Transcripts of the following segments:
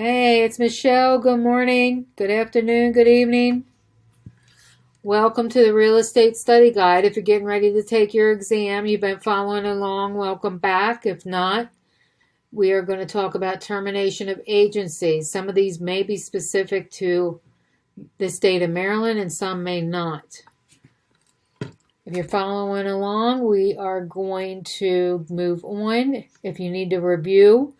Hey, it's Michelle. Good morning, good afternoon, good evening. Welcome to the Real Estate Study Guide. If you're getting ready to take your exam, you've been following along, welcome back. If not, we are going to talk about termination of agencies. Some of these may be specific to the state of Maryland and some may not. If you're following along, we are going to move on. If you need to review,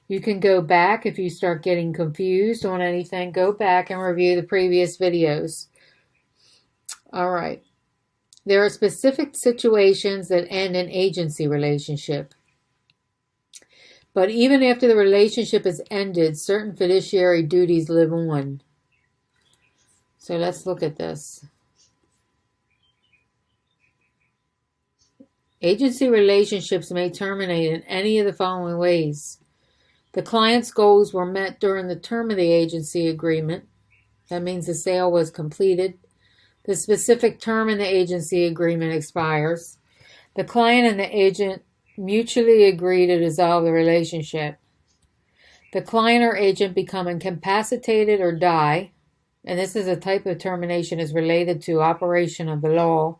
you can go back. If you start getting confused on anything, go back and review the previous videos. All right. There are specific situations that end an agency relationship. But even after the relationship is ended, certain fiduciary duties live on. So let's look at this. Agency relationships may terminate in any of the following ways. The client's goals were met during the term of the agency agreement. That means the sale was completed. The specific term in the agency agreement expires. The client and the agent mutually agree to dissolve the relationship. The client or agent become incapacitated or die, and this is a type of termination is related to operation of the law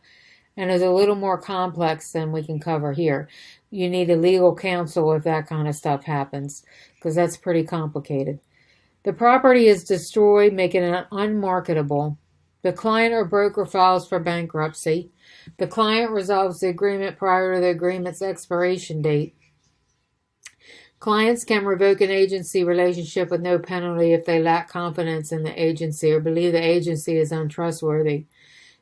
and is a little more complex than we can cover here. You need a legal counsel if that kind of stuff happens, because that's pretty complicated. The property is destroyed, making it unmarketable. The client or broker files for bankruptcy. The client resolves the agreement prior to the agreement's expiration date. Clients can revoke an agency relationship with no penalty if they lack confidence in the agency or believe the agency is untrustworthy.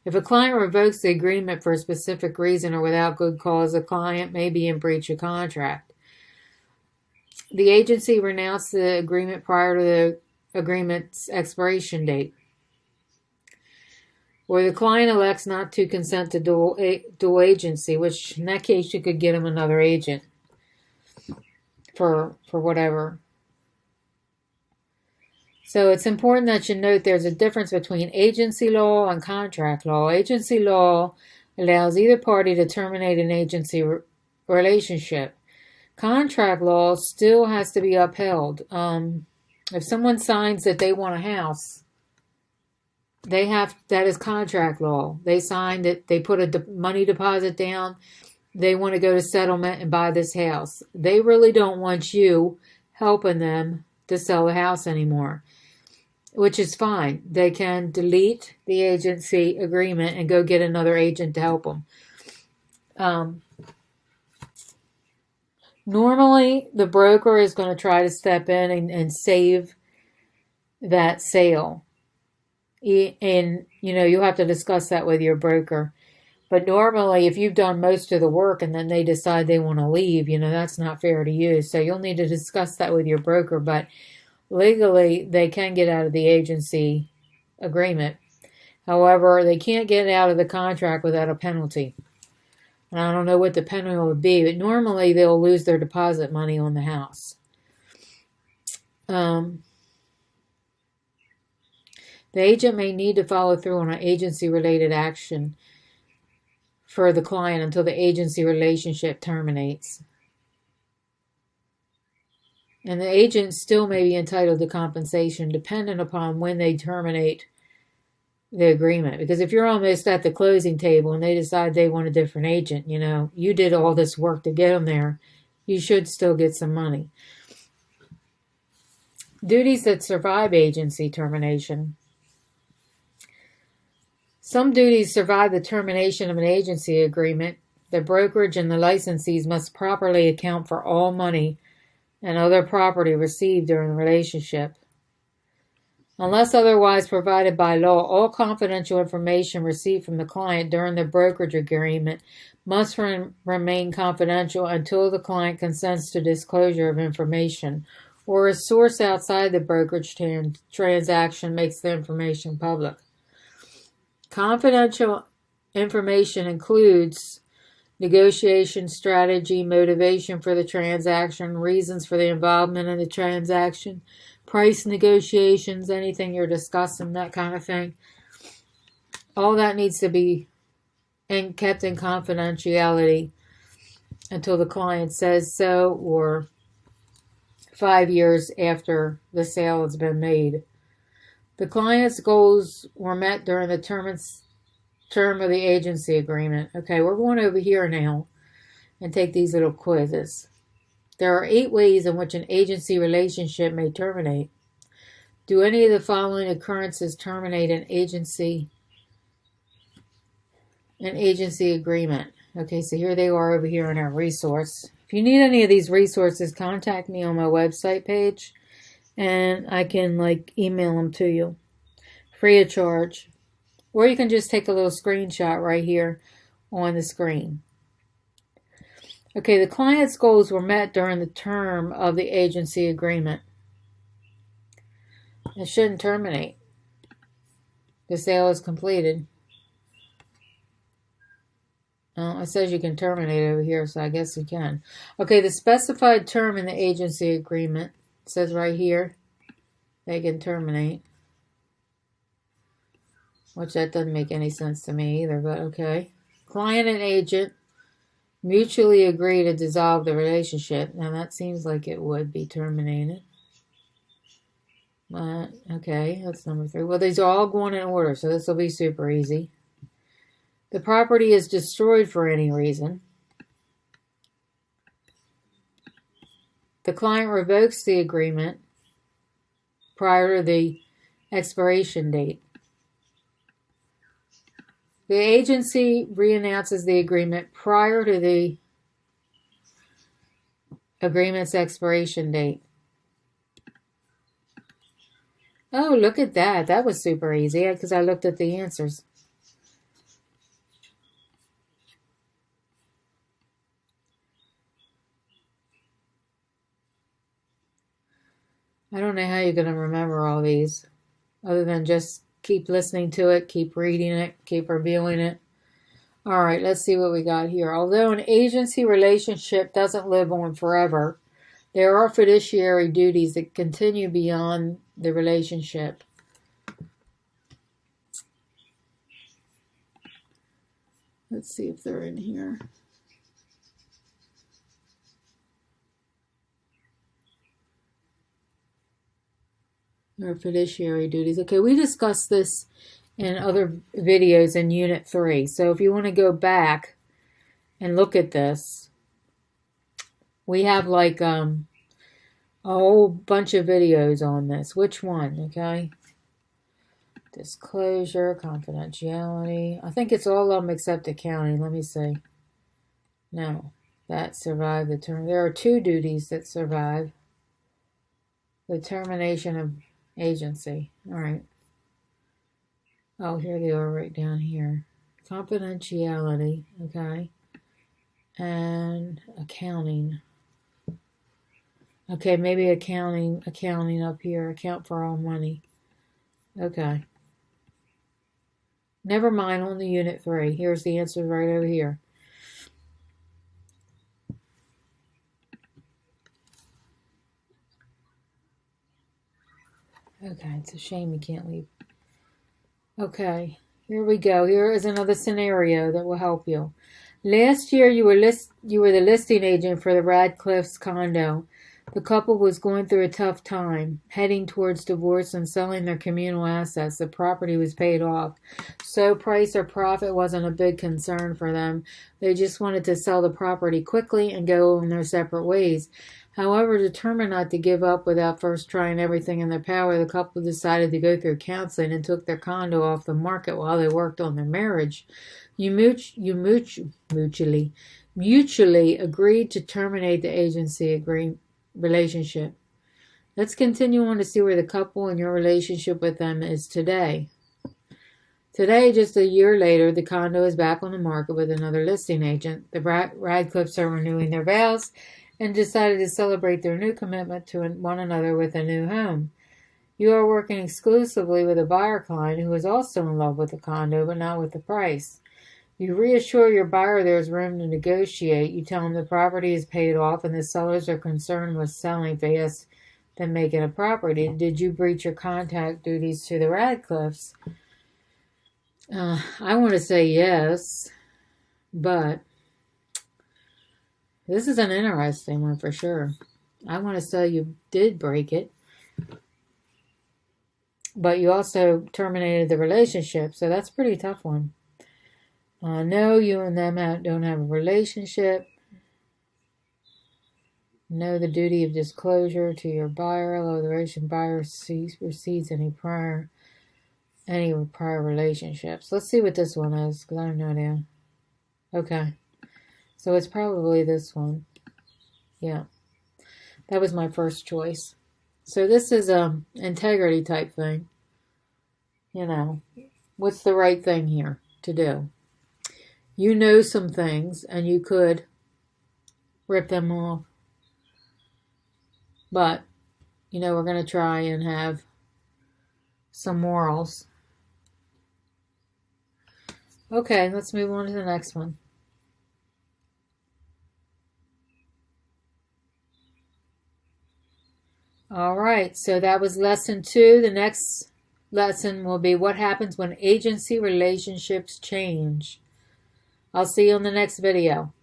If a client revokes the agreement for a specific reason or without good cause, the client may be in breach of contract. The agency renounced the agreement prior to the agreement's expiration date. Or the client elects not to consent to dual agency, which in that case you could get him another agent for whatever. So it's important that you note there's a difference between agency law and contract law. Agency law allows either party to terminate an agency relationship. Contract law still has to be upheld. If someone signs that they want a house, that is contract law. They signed it, they put a money deposit down, they want to go to settlement and buy this house. They really don't want you helping them to sell the house anymore, which is fine. They can delete the agency agreement and go get another agent to help them. Normally, the broker is going to try to step in and save that sale. And, you'll have to discuss that with your broker. But normally, if you've done most of the work and then they decide they want to leave, that's not fair to you. So you'll need to discuss that with your broker. But legally, they can get out of the agency agreement. However, they can't get out of the contract without a penalty. And I don't know what the penalty would be, but normally they'll lose their deposit money on the house. The agent may need to follow through on an agency-related action for the client until the agency relationship terminates. And the agent still may be entitled to compensation dependent upon when they terminate the agreement. Because if you're almost at the closing table and they decide they want a different agent, you did all this work to get them there, you should still get some money. Duties that survive agency termination. Some duties survive the termination of an agency agreement. The brokerage and the licensees must properly account for all money and other property received during the relationship. Unless otherwise provided by law, all confidential information received from the client during the brokerage agreement must remain confidential until the client consents to disclosure of information or a source outside the brokerage transaction makes the information public. Confidential information includes negotiation strategy, motivation for the transaction, reasons for the involvement in the transaction, price negotiations, anything you're discussing, that kind of thing. All that needs to be kept in confidentiality until the client says so or 5 years after the sale has been made. The client's goals were met during the term of the agency agreement. Okay, we're going over here now and take these little quizzes. There are 8 ways in which an agency relationship may terminate. Do any of the following occurrences terminate an agency agreement? Okay, so here they are over here in our resource. If you need any of these resources, contact me on my website page and I can email them to you free of charge. Or you can just take a little screenshot right here on the screen. Okay, the client's goals were met during the term of the agency agreement. It shouldn't terminate. The sale is completed. It says you can terminate over here, so I guess you can. Okay, the specified term in the agency agreement says right here they can terminate. Which that doesn't make any sense to me either, but okay. Client and agent mutually agree to dissolve the relationship. Now that seems like it would be terminated. Okay, that's number 3. Well, these are all going in order, so this will be super easy. The property is destroyed for any reason. The client revokes the agreement prior to the expiration date. The agency reannounces the agreement prior to the agreement's expiration date. Oh, look at that. That was super easy because I looked at the answers. I don't know how you're going to remember all these other than just keep listening to it, keep reading it, keep reviewing it. All right, let's see what we got here. Although an agency relationship doesn't live on forever, there are fiduciary duties that continue beyond the relationship. Let's see if they're in here. Or fiduciary duties. Okay, we discussed this in other videos in Unit 3. So if you want to go back and look at this, we have a whole bunch of videos on this. Which one? Okay. Disclosure, confidentiality. I think it's all of them except accounting. Let me see. No, that survived the term. There are 2 duties that survive. The termination of agency. All right. Oh, here they are right down here. Confidentiality. Okay. And accounting. Okay, maybe accounting up here. Account for all money. Okay. Never mind on the Unit 3. Here's the answer right over here. Okay, it's a shame you can't leave. Okay, here we go. Here is another scenario that will help you. Last year, you were the listing agent for the Radcliffe's condo. The couple was going through a tough time, heading towards divorce and selling their communal assets. The property was paid off, so price or profit wasn't a big concern for them. They just wanted to sell the property quickly and go on their separate ways. However, determined not to give up without first trying everything in their power, the couple decided to go through counseling and took their condo off the market while they worked on their marriage. You mutually agreed to terminate the agency relationship. Let's continue on to see where the couple and your relationship with them is today. Today, just a year later, the condo is back on the market with another listing agent. The Radcliffes are renewing their vows and decided to celebrate their new commitment to one another with a new home. You are working exclusively with a buyer client who is also in love with the condo, but not with the price. You reassure your buyer there is room to negotiate. You tell him the property is paid off and the sellers are concerned with selling fast than making a property. Did you breach your contact duties to the Radcliffes? I want to say yes, but this is an interesting one for sure. I want to say you did break it, but you also terminated the relationship, so that's a pretty tough one. No, you and them don't have a relationship. Know the duty of disclosure to your buyer, although the relation buyer receives any prior relationships. Let's see what this one is, because I have no idea. Okay. So it's probably this one. Yeah. That was my first choice. So this is a integrity type thing. You know, what's the right thing here to do? You know some things, and you could rip them off. But, we're going to try and have some morals. Okay, let's move on to the next one. All right, so that was lesson 2. The next lesson will be what happens when agency relationships change. I'll see you on the next video.